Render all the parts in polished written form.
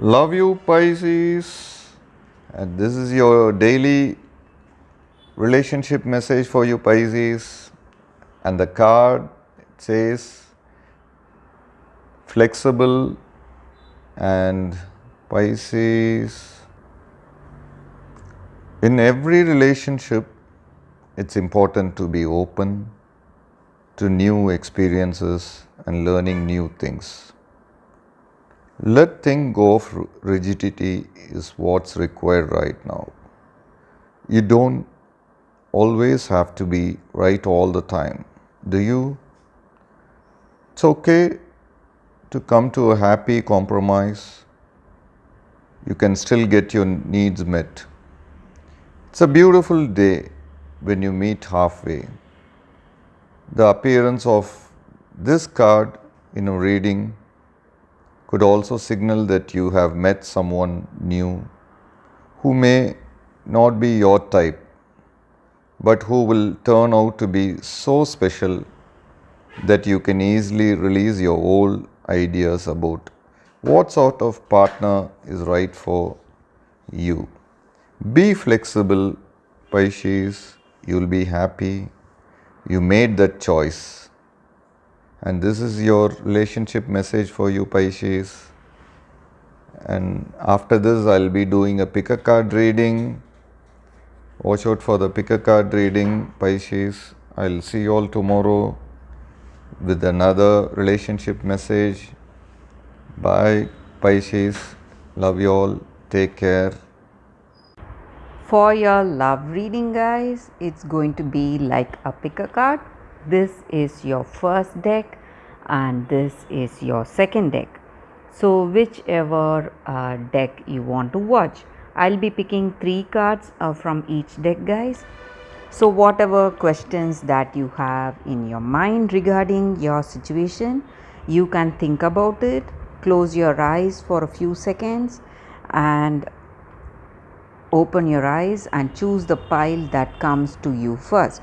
Love you, Pisces. And this is your daily relationship message for you, Pisces. And the card says flexible and Pisces. In every relationship, it's important to be open to new experiences and learning new things. Letting go of rigidity is what's required right now. You don't always have to be right all the time, do you? It's okay to come to a happy compromise. You can still get your needs met. It's a beautiful day when you meet halfway. The appearance of this card in a reading could also signal that you have met someone new who may not be your type, but who will turn out to be so special that you can easily release your old ideas about what sort of partner is right for you. Be flexible, Pisces. You'll be happy. You made that choice. And this is your relationship message for you, Pisces. And after this, I'll be doing a pick a card reading. Watch out for the pick a card reading, Pisces. I'll see you all tomorrow with another relationship message. Bye, Pisces. Love you all. Take care. For your love reading, guys, it's going to be like a pick a card. This is your first deck and this is your second deck. So whichever deck you want to watch, I'll be picking 3 cards from each deck, guys. So whatever questions that you have in your mind regarding your situation, you can think about it, close your eyes for a few seconds and open your eyes and choose the pile that comes to you first.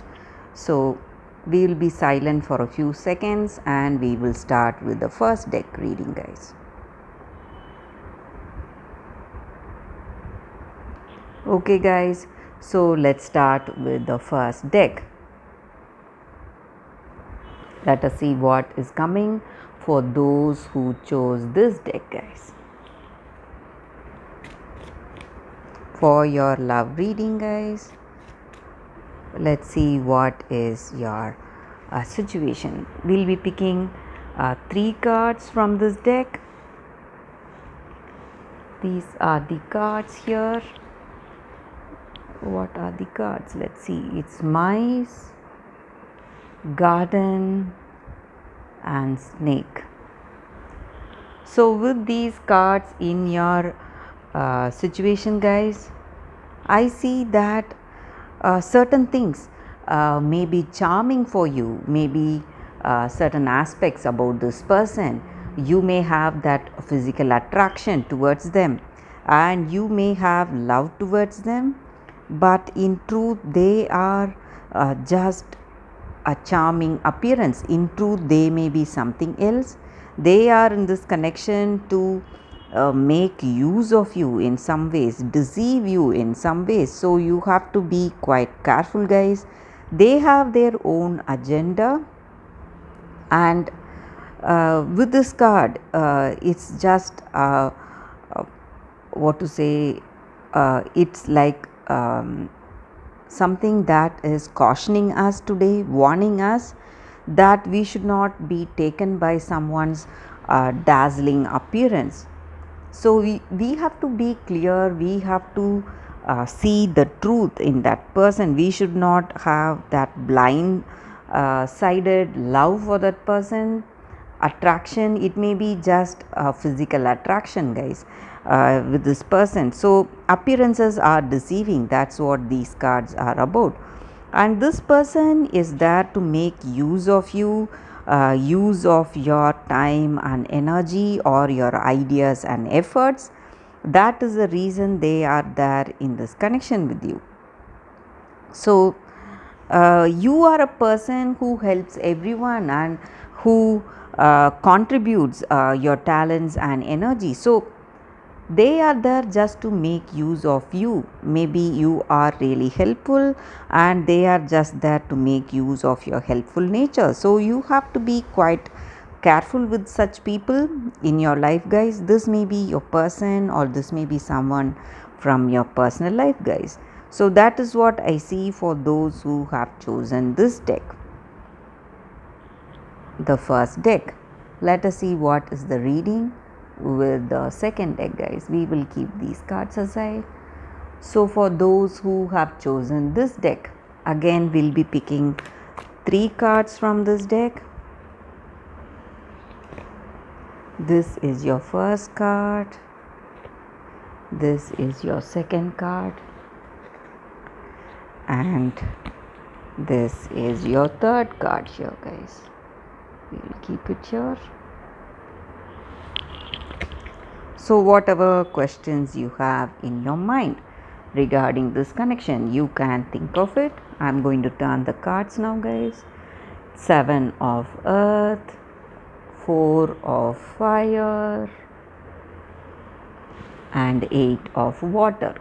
So we will be silent for a few seconds and we will start with the first deck reading, guys. Okay guys, so let's start with the first deck. Let us see what is coming for those who chose this deck, guys. For your love reading, guys, let's see what is your situation. We'll be picking 3 cards from this deck. These are the cards here. What are the cards? Let's see. It's mice, garden and snake. So with these cards in your situation, guys, I see that certain things may be charming for you, maybe certain aspects about this person. You may have that physical attraction towards them and you may have love towards them, but in truth they are just a charming appearance. In truth they may be something else. They are in this connection to make use of you in some ways, deceive you in some ways. So you have to be quite careful, guys. They have their own agenda and with this card it's just what to say, it's like something that is cautioning us today, warning us that we should not be taken by someone's dazzling appearance. So we have to be clear, we have to see the truth in that person. We should not have that blind sided love for that person. Attraction, it may be just a physical attraction, guys, with this person. So appearances are deceiving, that's what these cards are about. And this person is there to make use of you, use of your time and energy or your ideas and efforts. That is the reason they are there in this connection with you. So you are a person who helps everyone and who contributes your talents and energy. So They are there just to make use of you. Maybe you are really helpful and they are just there to make use of your helpful nature. So you have to be quite careful with such people in your life, guys. This may be your person or this may be someone from your personal life, guys. So that is what I see for those who have chosen this deck, the first deck. Let us see what is the reading with the second deck, guys. We will keep these cards aside. So for those who have chosen this deck, again we'll be picking 3 cards from this deck. This is your first card, this is your second card, and this is your third card here, guys. We will keep it here. So whatever questions you have in your mind regarding this connection, you can think of it. I'm going to turn the cards now, guys. 7 of earth, 4 of fire, and 8 of water.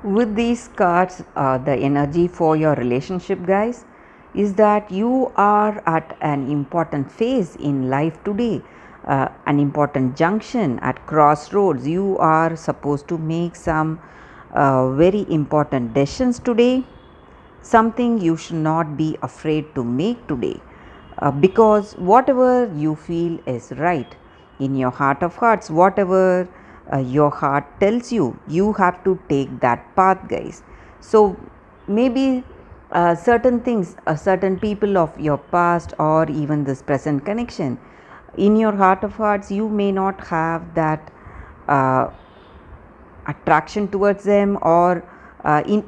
With these cards, the energy for your relationship, guys, is that you are at an important phase in life today, an important junction at crossroads. You are supposed to make some very important decisions today, something you should not be afraid to make today, because whatever you feel is right in your heart of hearts, whatever your heart tells you, you have to take that path, guys. So maybe certain things, certain people of your past or even this present connection, in your heart of hearts you may not have that attraction towards them, or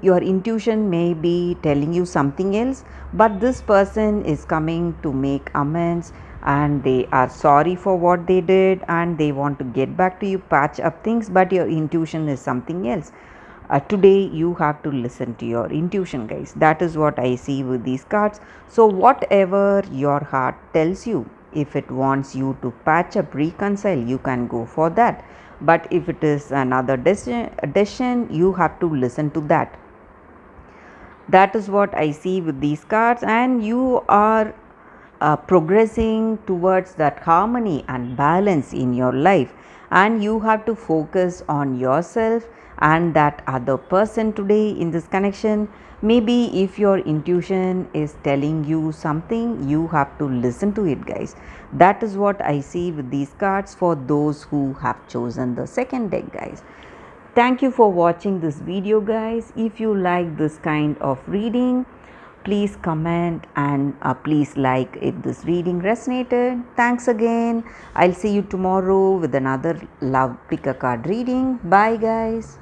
your intuition may be telling you something else, but this person is coming to make amends and they are sorry for what they did and they want to get back to you, patch up things, but your intuition is something else. Today you have to listen to your intuition, guys. That is what I see with these cards. So whatever your heart tells you, if it wants you to patch up, reconcile, you can go for that. But if it is another decision, you have to listen to that. That is what I see with these cards, and you are progressing towards that harmony and balance in your life, and you have to focus on yourself and that other person today in this connection. Maybe if your intuition is telling you something, you have to listen to it, guys. That is what I see with these cards for those who have chosen the second deck, guys. Thank you for watching this video, guys. If you like this kind of reading, please comment and please like if this reading resonated. Thanks again. I'll see you tomorrow with another love pick a card reading. Bye, guys.